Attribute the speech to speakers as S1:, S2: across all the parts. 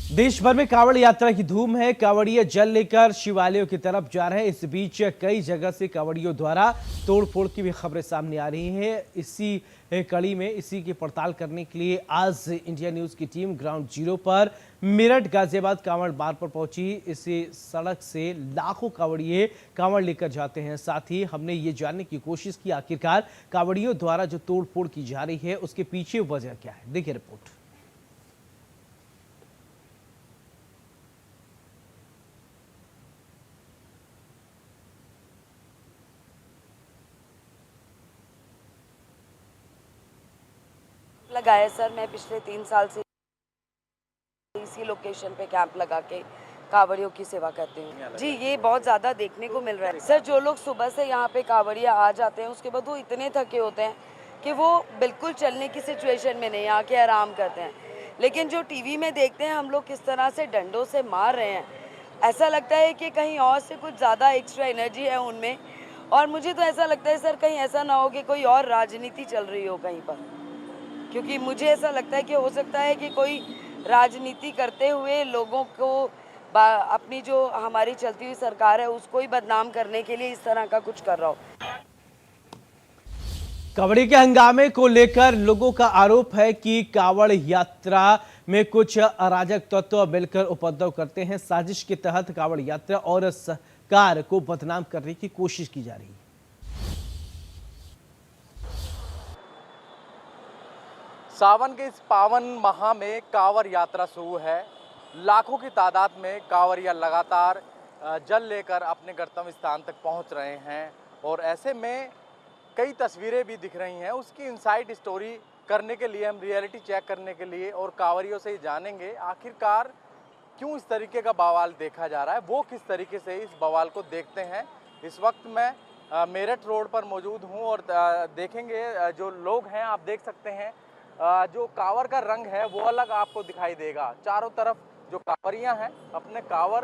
S1: देश भर में कांवड़ यात्रा की धूम है। कांवड़िए जल लेकर शिवालयों की तरफ जा रहे हैं। इस बीच कई जगह से कांवड़ियों द्वारा तोड़फोड़ की भी खबरें सामने आ रही हैं। इसी कड़ी में इसी की पड़ताल करने के लिए आज इंडिया न्यूज की टीम ग्राउंड जीरो पर मेरठ गाजियाबाद कांवड़ मार्ग पर पहुंची। इसी सड़क से लाखों कांवड़िए कांवड़ लेकर जाते हैं। साथ ही हमने ये जानने की कोशिश की आखिरकार कांवड़ियों द्वारा जो तोड़फोड़ की जा रही है उसके पीछे वजह क्या है। देखिए रिपोर्ट।
S2: लगाया सर, मैं पिछले 3 साल से इसी लोकेशन पे कैंप लगा के कांवड़ियों की सेवा करती हूँ जी। ये बहुत ज़्यादा देखने को मिल रहा है सर। जो लोग सुबह से यहाँ पे कांवड़िया आ जाते हैं उसके बाद वो इतने थके होते हैं कि वो बिल्कुल चलने की सिचुएशन में नहीं, आके आराम करते हैं। लेकिन जो टीवी में देखते हैं हम लोग किस तरह से डंडों से मार रहे हैं, ऐसा लगता है कि कहीं और से कुछ ज़्यादा एक्स्ट्रा एनर्जी है उनमें। और मुझे तो ऐसा लगता है सर, कहीं ऐसा ना हो कि कोई और राजनीति चल रही हो कहीं पर, क्योंकि मुझे ऐसा लगता है कि हो सकता है कि कोई राजनीति करते हुए लोगों को अपनी जो हमारी चलती हुई सरकार है उसको ही बदनाम करने के लिए इस तरह का कुछ कर रहा हो।
S1: कांवड़ी के हंगामे को लेकर लोगों का आरोप है कि कांवड़ यात्रा में कुछ अराजक तत्व मिलकर उपद्रव करते हैं। साजिश के तहत कांवड़ यात्रा और सरकार को बदनाम करने की कोशिश की जा रही है।
S3: सावन के इस पावन माह में कांवड़ यात्रा शुरू है। लाखों की तादाद में कांवड़िया लगातार जल लेकर अपने गंतव्य स्थान तक पहुंच रहे हैं और ऐसे में कई तस्वीरें भी दिख रही हैं। उसकी इनसाइड स्टोरी करने के लिए, हम रियलिटी चेक करने के लिए और कांवड़ियों से ही जानेंगे आखिरकार क्यों इस तरीके का बवाल देखा जा रहा है, वो किस तरीके से इस बवाल को देखते हैं। इस वक्त मैं मेरठ रोड पर मौजूद हूँ और देखेंगे जो लोग हैं, आप देख सकते हैं जो कांवड़ का रंग है वो अलग आपको दिखाई देगा। चारों तरफ जो कांवड़ियाँ हैं अपने कांवड़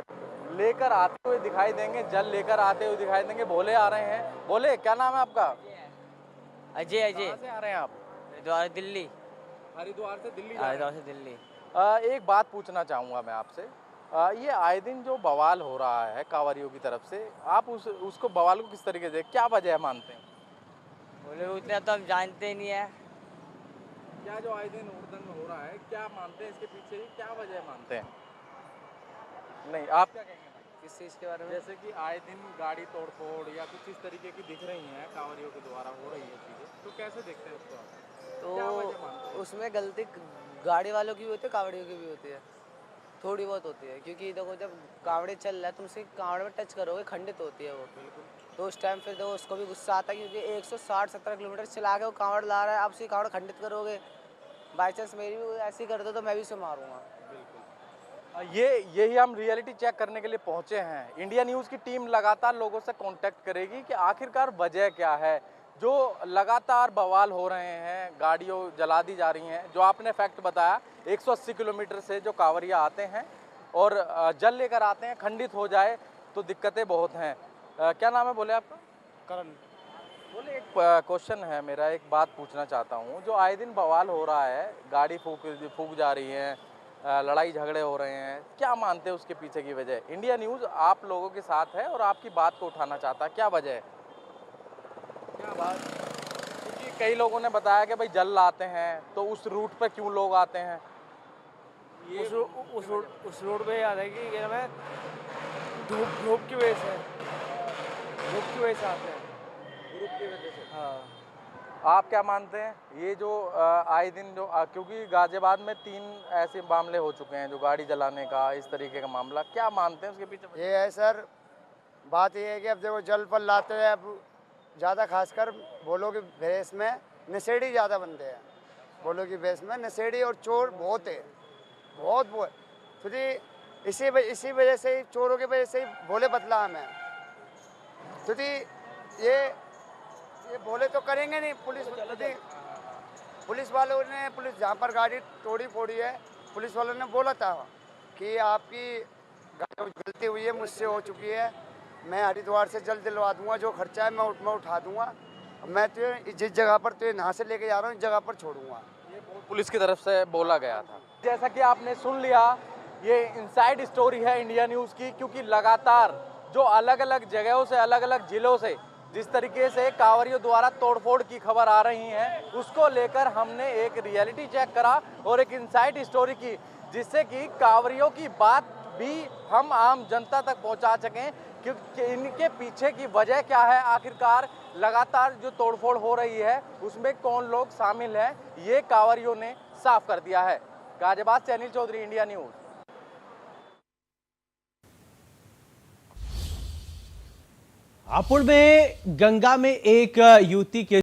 S3: लेकर आते हुए दिखाई देंगे, जल लेकर आते हुए दिखाई देंगे। भोले आ रहे हैं। भोले, क्या नाम है आपका?
S4: अजय।
S3: कहाँ से आ रहे हैं आप?
S4: द्वारा दिल्ली।
S3: हरिद्वार से दिल्ली जा
S4: हरिद्वार
S3: रहे
S4: से दिल्ली।
S3: हैं। एक बात पूछना चाहूँगा मैं आपसे। ये आए दिन जो बवाल हो रहा है कांवड़ियों की तरफ से, आप उसको बवाल को किस तरीके से, क्या वजह मानते हैं?
S4: बोले उतना तो हम जानते ही नहीं है।
S3: क्या जो आए दिन उड़दंग हो रहा है, क्या मानते हैं इसके पीछे, क्या वजह मानते हैं? नहीं, आप क्या कहेंगे भाई?
S4: किस चीज़ के बारे में?
S3: जैसे कि आए दिन गाड़ी तोड़फोड़ या कुछ इस तरीके की दिख रही हैं, कांवड़ियों के द्वारा हो रही है चीज़ें, तो कैसे देखते हैं उसको आप? क्या वजह मानते हैं?
S4: तो उसमें गलती गाड़ी वालों की भी होती है, कांवड़ियों की भी होती है। थोड़ी बहुत होती है, क्योंकि देखो जब कांवड़े चल रहा है तुम उसे कांवड़ में टच करोगे, खंडित होती है वो। तो उस टाइम फिर देखो उसको भी गुस्सा आता है, क्योंकि 160-70 किलोमीटर चला के वो कांवड़ ला रहा है, आप उसे कांवड़ खंडित करोगे। बाई चांस मेरी भी ऐसी कर दो तो मैं भी उसे मारूंगा।
S3: यही हम रियलिटी चेक करने के लिए पहुंचे हैं। इंडिया न्यूज़ की टीम लगातार लोगों से कांटेक्ट करेगी कि आखिरकार वजह क्या है जो लगातार बवाल हो रहे हैं, गाड़ियों जला दी जा रही हैं। जो आपने फैक्ट बताया, 180 किलोमीटर से जो कांवड़िया आते हैं और जल लेकर आते हैं, खंडित हो जाए तो दिक्कतें बहुत हैं। क्या नाम है बोले आपका?
S5: करण।
S3: बोले एक क्वेश्चन है मेरा, एक बात पूछना चाहता हूँ। जो आए दिन बवाल हो रहा है, गाड़ी फूक जा रही है, लड़ाई झगड़े हो रहे हैं, क्या मानते हैं उसके पीछे की वजह? इंडिया न्यूज़ आप लोगों के साथ है और आपकी बात को उठाना चाहता है, क्या वजह है? क्या बात? क्योंकि कई लोगों ने बताया कि भाई जल लाते हैं तो उस रूट पे क्यों लोग आते हैं? ये
S5: उस रोड पे आ रहा है कि क्या नाम है, धूप की वजह से, धूप की वजह से आते हैं।
S3: ग्रुप की वजह से।
S5: हाँ।
S3: आप क्या मानते हैं? ये जो आए दिन जो क्योंकि गाजियाबाद में 3 ऐसे मामले हो चुके हैं जो गाड़ी जलाने का, इस तरीके का मामला, क्या मानते हैं उसके पीछे?
S6: ये है सर, बात ये है कि अब देखो जल पर लाते हैं, अब ज़्यादा खासकर बोलो की भैंस में नशेड़ी ज़्यादा बनते हैं। बोलो की भैंस में नशेड़ी और चोर बहुत है, बहुत। तो इसी वजह से ही, चोरों की वजह से ही भोले बदला हमें। तो ये भोले तो करेंगे नहीं। पुलिस वालों ने, पुलिस जहाँ पर गाड़ी तोड़ी फोड़ी है, पुलिस वालों ने बोला था कि आपकी गलती हुई है, मुझसे हो चुकी है, मैं हरिद्वार से जल दिलवा दूंगा, जो खर्चा है मैं उठा दूंगा, मैं तुझे जिस जगह पर तुझे यहाँ से लेके जा रहा हूँ इस जगह पर छोड़ूंगा।
S3: ये पुलिस की तरफ से बोला गया था। जैसा कि आपने सुन लिया ये इनसाइड स्टोरी है इंडिया न्यूज़ की, क्योंकि लगातार जो अलग अलग जगहों से, अलग अलग जिलों से जिस तरीके से कांवरियों द्वारा तोड़फोड़ की खबर आ रही है, उसको लेकर हमने एक रियलिटी चेक करा और एक इनसाइड स्टोरी की, जिससे कि कांवरियों की बात भी हम आम जनता तक पहुंचा सकें कि इनके पीछे की वजह क्या है, आखिरकार लगातार जो तोड़फोड़ हो रही है उसमें कौन लोग शामिल हैं, ये कांवरियों ने साफ कर दिया है। गाजियाबाद से अनिल चौधरी, इंडिया न्यूज़।
S1: हापुड़ में गंगा में एक युवती के